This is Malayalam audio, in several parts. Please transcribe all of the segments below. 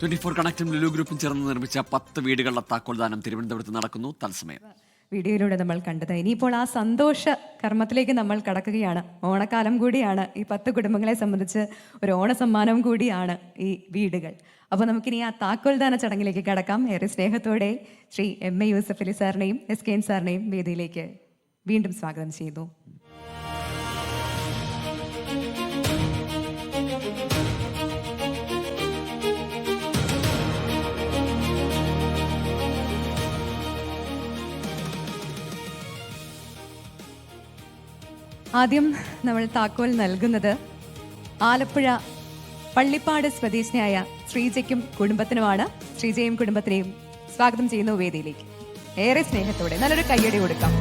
24 കണക്റ്റും ലുലു ഗ്രൂപ്പും ചേർന്ന് നിർമ്മിച്ച 10 വീടുകളുടെ താക്കോൽദാനം തിരുവനന്തപുരത്ത് നടക്കുന്നു. തത്സമയം വീഡിയോയിലൂടെ നമ്മൾ കണ്ടത്. ഇനിയിപ്പോൾ ആ സന്തോഷ കർമ്മത്തിലേക്ക് നമ്മൾ കടക്കുകയാണ്. ഓണക്കാലം കൂടിയാണ്. ഈ 10 കുടുംബങ്ങളെ സംബന്ധിച്ച് ഒരു ഓണസമ്മാനവും കൂടിയാണ് ഈ വീടുകൾ. അപ്പോൾ നമുക്കിനി ആ താക്കോൽദാന ചടങ്ങിലേക്ക് കടക്കാം. ഏറെ സ്നേഹത്തോടെ ശ്രീ എം എ യൂസഫ് അലി സാറിനെയും SKN സാറിനെയും വേദിയിലേക്ക് വീണ്ടും സ്വാഗതം ചെയ്യുന്നു. ആദ്യം നമ്മൾ താക്കോൽ നൽകുന്നത് ആലപ്പുഴ പള്ളിപ്പാട് സ്വദേശിനിയായ ശ്രീജയ്ക്കും കുടുംബത്തിനുമാണ്. ശ്രീജയും കുടുംബത്തിനെയും സ്വാഗതം ചെയ്യുന്നു വേദിയിലേക്ക്. ഏറെ സ്നേഹത്തോടെ നല്ലൊരു കയ്യടി കൊടുക്കാം.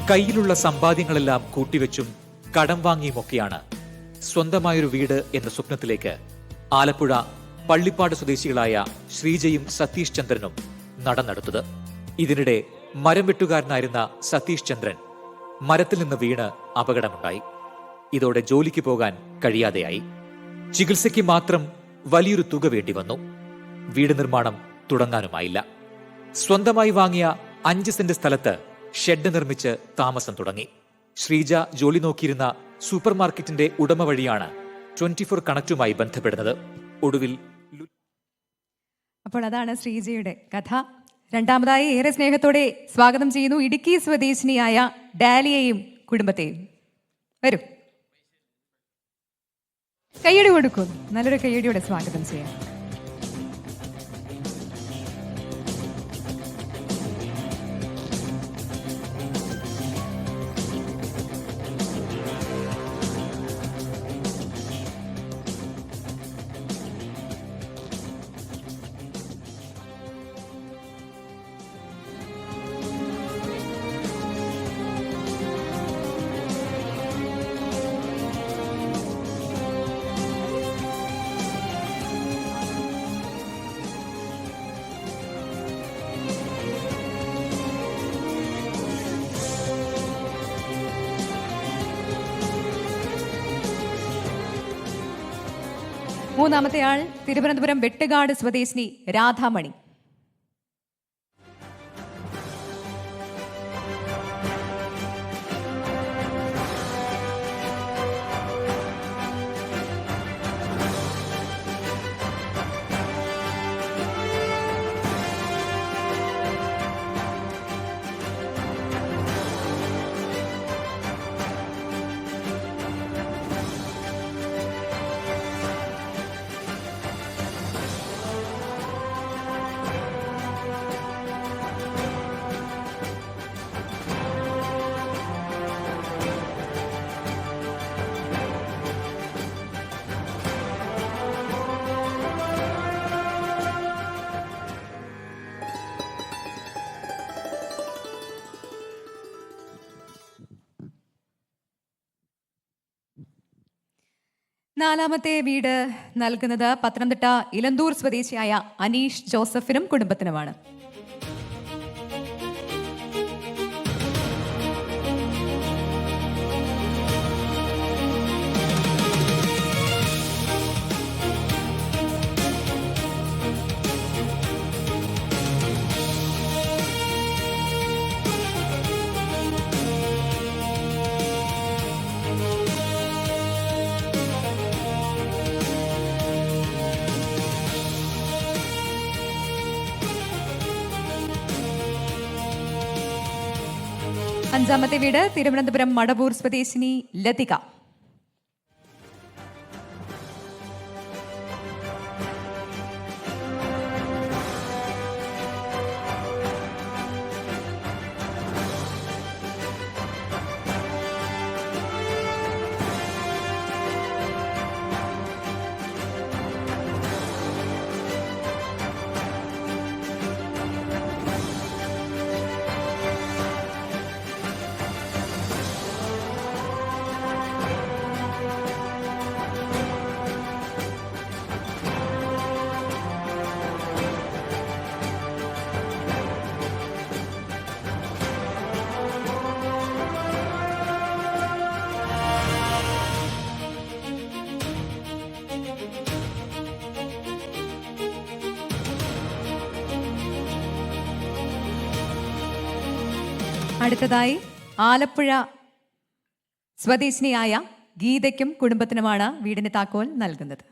കയ്യിലുള്ള സമ്പാദ്യങ്ങളെല്ലാം കൂട്ടിവെച്ചും കടം വാങ്ങിയുമൊക്കെയാണ് സ്വന്തമായൊരു വീട് എന്ന സ്വപ്നത്തിലേക്ക് ആലപ്പുഴ പള്ളിപ്പാട് സ്വദേശികളായ ശ്രീജയും സതീഷ് ചന്ദ്രനും നടന്നെടുത്തത്. ഇതിനിടെ മരം വെട്ടുകാരനായിരുന്ന സതീഷ് ചന്ദ്രൻ മരത്തിൽ നിന്ന് വീണ് അപകടമുണ്ടായി. ഇതോടെ ജോലിക്ക് പോകാൻ കഴിയാതെയായി. ചികിത്സയ്ക്ക് മാത്രം വലിയൊരു തുക വേണ്ടി വന്നു. വീട് നിർമ്മാണം തുടങ്ങാനുമായില്ല. സ്വന്തമായി വാങ്ങിയ 5 സെന്റ് സ്ഥലത്ത് ഷെഡ് നിർമ്മിച്ച് താമസം തുടങ്ങി. ശ്രീജ ജോലി നോക്കിയിരുന്ന സൂപ്പർ മാർക്കറ്റിന്റെ ഉടമ വഴിയാണ് 24 കണക്റ്റുമായി ബന്ധപ്പെടുന്നത്. ഒടുവിൽ അപ്പോൾ അതാണ് ശ്രീജയുടെ കഥ. രണ്ടാമതായി ഏറെ സ്നേഹത്തോടെ സ്വാഗതം ചെയ്യുന്നു ഇടുക്കി സ്വദേശിനിയായ ഡാലിയയും കുടുംബത്തെയും. വരൂ, കയ്യടി കൊടുക്കൂ. നല്ലൊരു കയ്യടിയോടെ സ്വാഗതം ചെയ്യാം. മൂന്നാമത്തെ ആൾ തിരുവനന്തപുരം വെട്ടുകാട് സ്വദേശിനി രാധാമണി. നാലാമത്തെ വീട് നൽകുന്നത് പത്തനംതിട്ട ഇലന്തൂർ സ്വദേശിയായ അനീഷ് ജോസഫിനും കുടുംബത്തിനുമാണ്. അഞ്ചാമത്തെ വീട് തിരുവനന്തപുരം മടവൂർ സ്വദേശിനി ലതിക. അടുത്തതായി ആലപ്പുഴ സ്വദേശിനിയായ ഗീതയ്ക്കും കുടുംബത്തിനുമാണ് വീടിന്റെ താക്കോൽ നൽകുന്നത്.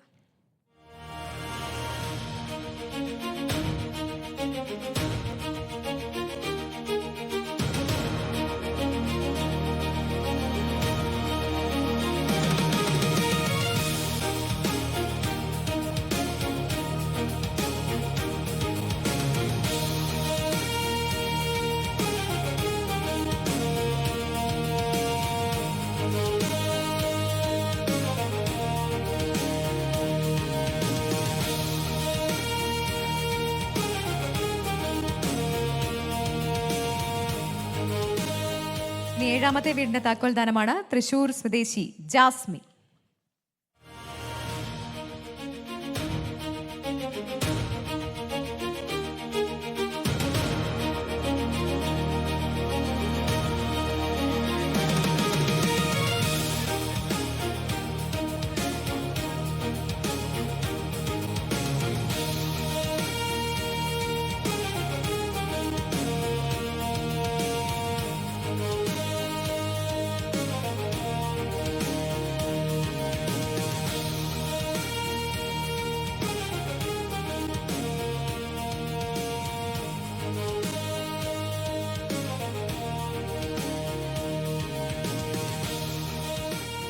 ഇനി ഏഴാമത്തെ വീടിന്റെ താക്കോൽ ദാനമാണ് തൃശൂർ സ്വദേശി ജാസ്മി.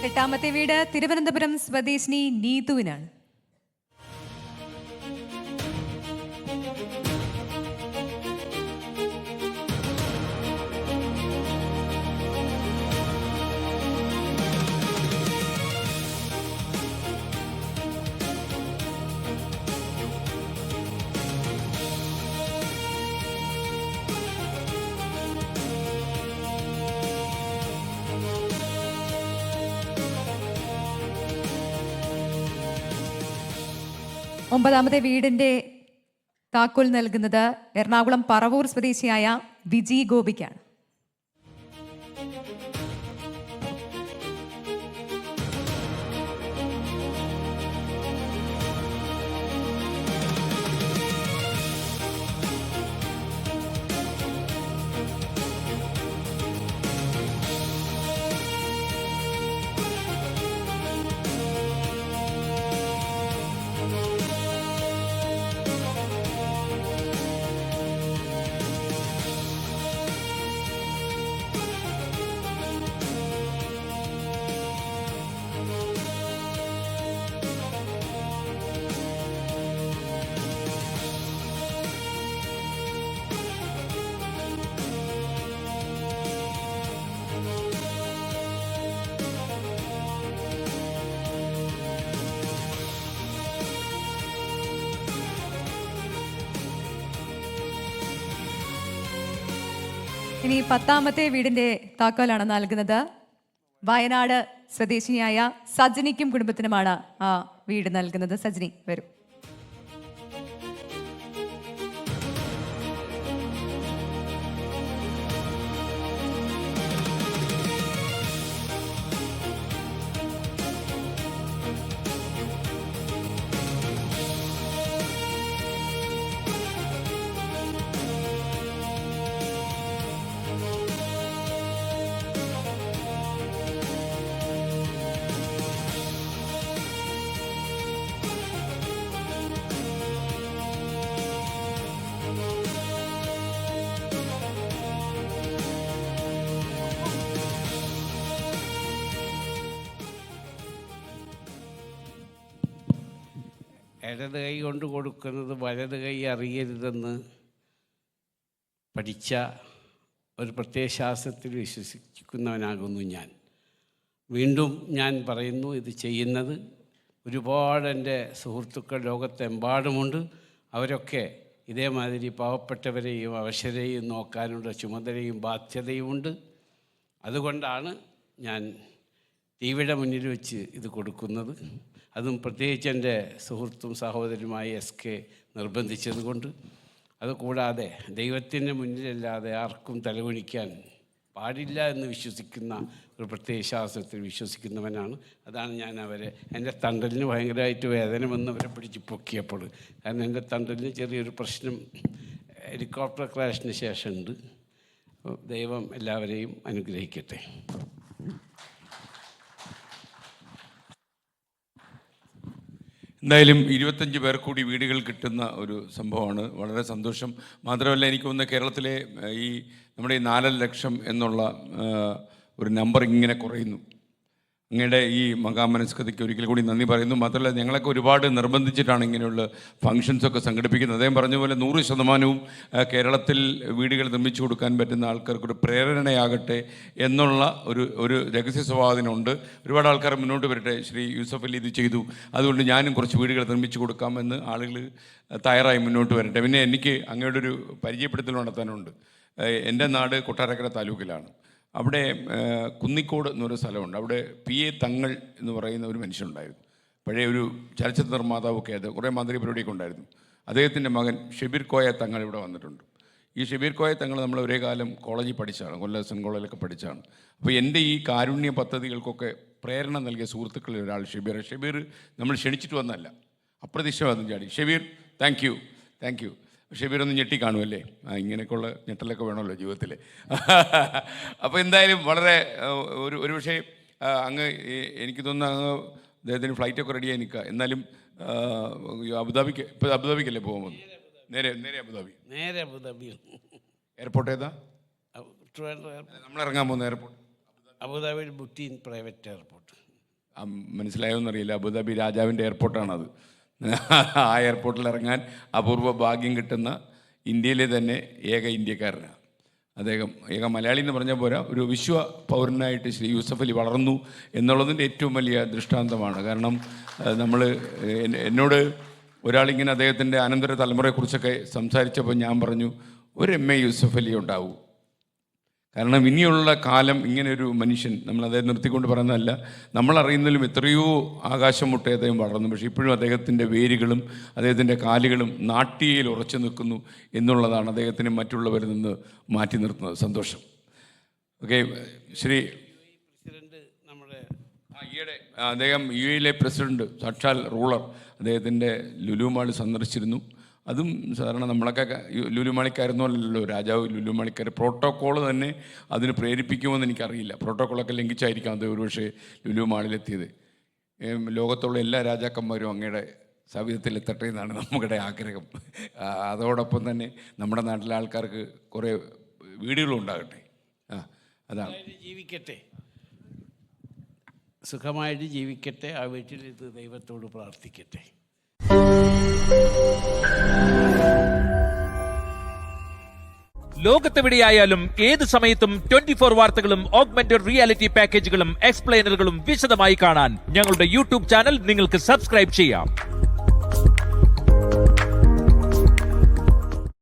എട്ടാമത്തെ വീട് തിരുവനന്തപുരം സ്വദേശിനി നീതുവിനാണ്. ഒമ്പതാമത്തെ വീടിന്റെ താക്കോൽ നൽകുന്നത് എറണാകുളം പറവൂർ സ്വദേശിയായ വിജി ഗോപിക്കാണ്. ഇനി പത്താമത്തെ വീടിന്റെ താക്കോലാണ് നൽകുന്നത്. വയനാട് സ്വദേശിനിയായ സജനിക്കും കുടുംബത്തിനുമാണ് ആ വീട് നൽകുന്നത്. സജനി വരൂ. ഇടത് കൈ കൊണ്ട് കൊടുക്കുന്നത് വലത് കൈ അറിയരുതെന്ന് പഠിച്ച ഒരു പ്രത്യയശാസ്ത്രത്തിൽ വിശ്വസിക്കുന്നവനാകുന്നു ഞാൻ. വീണ്ടും ഞാൻ പറയുന്നു, ഇത് ചെയ്യുന്നത് ഒരുപാട് എൻ്റെ സുഹൃത്തുക്കൾ ലോകത്തെമ്പാടുമുണ്ട്. അവരൊക്കെ ഇതേമാതിരി പാവപ്പെട്ടവരെയും അവശരെയും നോക്കാനുള്ള ചുമതലയും ബാധ്യതയുമുണ്ട്. അതുകൊണ്ടാണ് ഞാൻ ടിവിയുടെ മുന്നിൽ വെച്ച് ഇത് കൊടുക്കുന്നത്. അതും പ്രത്യേകിച്ച് എൻ്റെ സുഹൃത്തും സഹോദരനുമായ SK നിർബന്ധിച്ചതുകൊണ്ട്. അതുകൂടാതെ ദൈവത്തിൻ്റെ മുന്നിലല്ലാതെ ആർക്കും തലകുനിക്കാൻ പാടില്ല എന്ന് വിശ്വസിക്കുന്ന ഒരു പ്രത്യയശാസ്ത്രത്തിൽ വിശ്വസിക്കുന്നവനാണ്. അതാണ് ഞാൻ അവരെ എൻ്റെ തണ്ടലിന് ഭയങ്കരമായിട്ട് വേദന വന്നവരെ പിടിച്ച് പൊക്കിയപ്പോൾ. കാരണം എൻ്റെ തണ്ടലിന് ചെറിയൊരു പ്രശ്നം ഹെലികോപ്റ്റർ ക്രാഷിന് ശേഷമുണ്ട്. ദൈവം എല്ലാവരെയും അനുഗ്രഹിക്കട്ടെ. എന്തായാലും 25 പേർ കൂടി വീടുകൾ കിട്ടുന്ന ഒരു സംഭവമാണ്. വളരെ സന്തോഷം. മാത്രമല്ല എനിക്ക് തോന്നുന്നു കേരളത്തിലെ ഈ നമ്മുടെ ഈ 4 ലക്ഷം എന്നുള്ള ഒരു നമ്പർ ഇങ്ങനെ കുറയുന്നു. അങ്ങയുടെ ഈ മഹാമനസ്കതയ്ക്ക് ഒരിക്കൽ കൂടി നന്ദി പറയുന്നു. മാത്രമല്ല ഞങ്ങളൊക്കെ ഒരുപാട് നിർബന്ധിച്ചിട്ടാണ് ഇങ്ങനെയുള്ള ഫങ്ഷൻസൊക്കെ സംഘടിപ്പിക്കുന്നത്. അദ്ദേഹം പറഞ്ഞ പോലെ 100% കേരളത്തിൽ വീടുകൾ നിർമ്മിച്ചു കൊടുക്കാൻ പറ്റുന്ന ആൾക്കാർക്കൊരു പ്രേരണയാകട്ടെ എന്നുള്ള ഒരു രഹസ്യ സ്വഭാവത്തിനുണ്ട്. ഒരുപാട് ആൾക്കാർ മുന്നോട്ട് വരട്ടെ. ശ്രീ യൂസഫ് അലി ഇത് ചെയ്തു, അതുകൊണ്ട് ഞാനും കുറച്ച് വീടുകൾ നിർമ്മിച്ചു കൊടുക്കാമെന്ന് ആളുകൾ തയ്യാറായി മുന്നോട്ട് വരട്ടെ. പിന്നെ എനിക്ക് അങ്ങയുടെ ഒരു പരിചയപ്പെടുത്തൽ നടത്താനുണ്ട്. എൻ്റെ നാട് കൊട്ടാരക്കര താലൂക്കിലാണ്. അവിടെ കുന്നിക്കോട് എന്നൊരു സ്ഥലമുണ്ട്. അവിടെ PA തങ്ങൾ എന്ന് പറയുന്ന ഒരു മനുഷ്യനുണ്ടായിരുന്നു. പഴയ ഒരു ചലച്ചിത്ര നിർമ്മാതാവൊക്കെ അത് കുറേ മാന്ത്രിക പരിപാടിയൊക്കെ ഉണ്ടായിരുന്നു. അദ്ദേഹത്തിൻ്റെ മകൻ ഷബീർ കോയ തങ്ങൾ ഇവിടെ വന്നിട്ടുണ്ട്. ഈ ഷബീർ കോയ തങ്ങൾ നമ്മൾ ഒരേ കാലം കോളേജിൽ പഠിച്ചതാണ്, കൊല്ലം SN കോളേജിലൊക്കെ പഠിച്ചതാണ്. അപ്പോൾ എൻ്റെ ഈ കാരുണ്യ പദ്ധതികൾക്കൊക്കെ പ്രേരണ നൽകിയ സുഹൃത്തുക്കളിൽ ഒരാൾ ഷബീർ നമ്മൾ ക്ഷണിച്ചിട്ട് വന്നല്ല, അപ്രതീക്ഷിതം ചാടി. Shabeer thank you. ഷബീർ ഒന്ന് ഞെട്ടി കാണുമല്ലേ? ഇങ്ങനെയൊക്കെയുള്ള ഞെട്ടലൊക്കെ വേണമല്ലോ ജീവിതത്തിൽ. അപ്പോൾ എന്തായാലും വളരെ ഒരു പക്ഷേ അങ്ങ് എനിക്ക് തോന്നുന്നു അങ്ങ് അദ്ദേഹത്തിന് ഫ്ലൈറ്റൊക്കെ റെഡിയായി നിൽക്കുക. എന്നാലും അബുദാബിക്കല്ലേ പോകുമ്പോൾ നേരെ അബുദാബി. എയർപോർട്ട് ഏതാ നമ്മൾ ഇറങ്ങാൻ പോകുന്ന എയർപോർട്ട്? അബുദാബി ബുട്ടീൻ പ്രൈവറ്റ് എയർപോർട്ട്. മനസ്സിലായോന്നറിയില്ല. അബുദാബി രാജാവിൻ്റെ എയർപോർട്ടാണത്. ആ എയർപോർട്ടിൽ ഇറങ്ങാൻ അപൂർവ ഭാഗ്യം കിട്ടുന്ന ഇന്ത്യയിലെ തന്നെ ഏക ഇന്ത്യക്കാരനാണ് അദ്ദേഹം. ഏക മലയാളി എന്ന് പറഞ്ഞാൽ പോരാ, ഒരു വിശ്വ പൗരനായിട്ട് ശ്രീ യൂസഫ് അലി വളർന്നു എന്നുള്ളതിൻ്റെ ഏറ്റവും വലിയ ദൃഷ്ടാന്തമാണ്. കാരണം എന്നോട് ഒരാളിങ്ങനെ അദ്ദേഹത്തിൻ്റെ അനന്തര തലമുറയെക്കുറിച്ചൊക്കെ സംസാരിച്ചപ്പോൾ ഞാൻ പറഞ്ഞു, ഒരു MA യൂസഫ് അലി ഉണ്ടാവൂ. കാരണം ഇനിയുള്ള കാലം ഇങ്ങനെയൊരു മനുഷ്യൻ, നമ്മൾ അദ്ദേഹം നിർത്തിക്കൊണ്ട് പറയുന്നതല്ല, നമ്മളറിയുന്നതിലും എത്രയോ ആകാശം മുട്ടേ അദ്ദേഹം വളർന്നു. പക്ഷേ ഇപ്പോഴും അദ്ദേഹത്തിൻ്റെ വേരുകളും അദ്ദേഹത്തിൻ്റെ കാലുകളും നാട്ടികയിൽ ഉറച്ചു നിൽക്കുന്നു എന്നുള്ളതാണ് അദ്ദേഹത്തിന് മറ്റുള്ളവരിൽ നിന്ന് മാറ്റി നിർത്തുന്നത്. സന്തോഷം. ഓക്കെ. ശ്രീ പ്രസിഡന്റ് നമ്മുടെ ഈയിടെ അദ്ദേഹം UAE പ്രസിഡന്റ്, സാക്ഷാൽ റൂളർ, അദ്ദേഹത്തിൻ്റെ ലുലു മാൾ സന്ദർശിച്ചിരുന്നു. അതും സാധാരണ നമ്മളൊക്കെ ലുലു മാളിക്കാരെന്നല്ലോ രാജാവ് ലുലു മാളിക്കാർ. പ്രോട്ടോക്കോൾ തന്നെ അതിന് പ്രേരിപ്പിക്കുമെന്ന് എനിക്കറിയില്ല. പ്രോട്ടോക്കോളൊക്കെ ലംഘിച്ചായിരിക്കാം അത് ഒരുപക്ഷെ ലുലു മാളിലെത്തിയത്. ലോകത്തുള്ള എല്ലാ രാജാക്കന്മാരും അങ്ങയുടെ സവിധത്തിലെത്തട്ടെ എന്നാണ് നമ്മുടെ ആഗ്രഹം. അതോടൊപ്പം തന്നെ നമ്മുടെ നാട്ടിലെ ആൾക്കാർക്ക് കുറേ വീടുകളും ഉണ്ടാകട്ടെ. അതാണ്. ജീവിക്കട്ടെ, സുഖമായിട്ട് ജീവിക്കട്ടെ. ആ വീട്ടിൽ ഇത് ദൈവത്തോട് പ്രാർത്ഥിക്കട്ടെ. ലോകത്തെവിടെയായാലും ഏത് സമയത്തും 24 വാർത്തകളും ഓഗ്മെന്റഡ് റിയാലിറ്റി പാക്കേജുകളും എക്സ്പ്ലെയിനറുകളും വിശദമായി കാണാൻ ഞങ്ങളുടെ YouTube ചാനൽ നിങ്ങൾക്ക് സബ്സ്ക്രൈബ് ചെയ്യാം.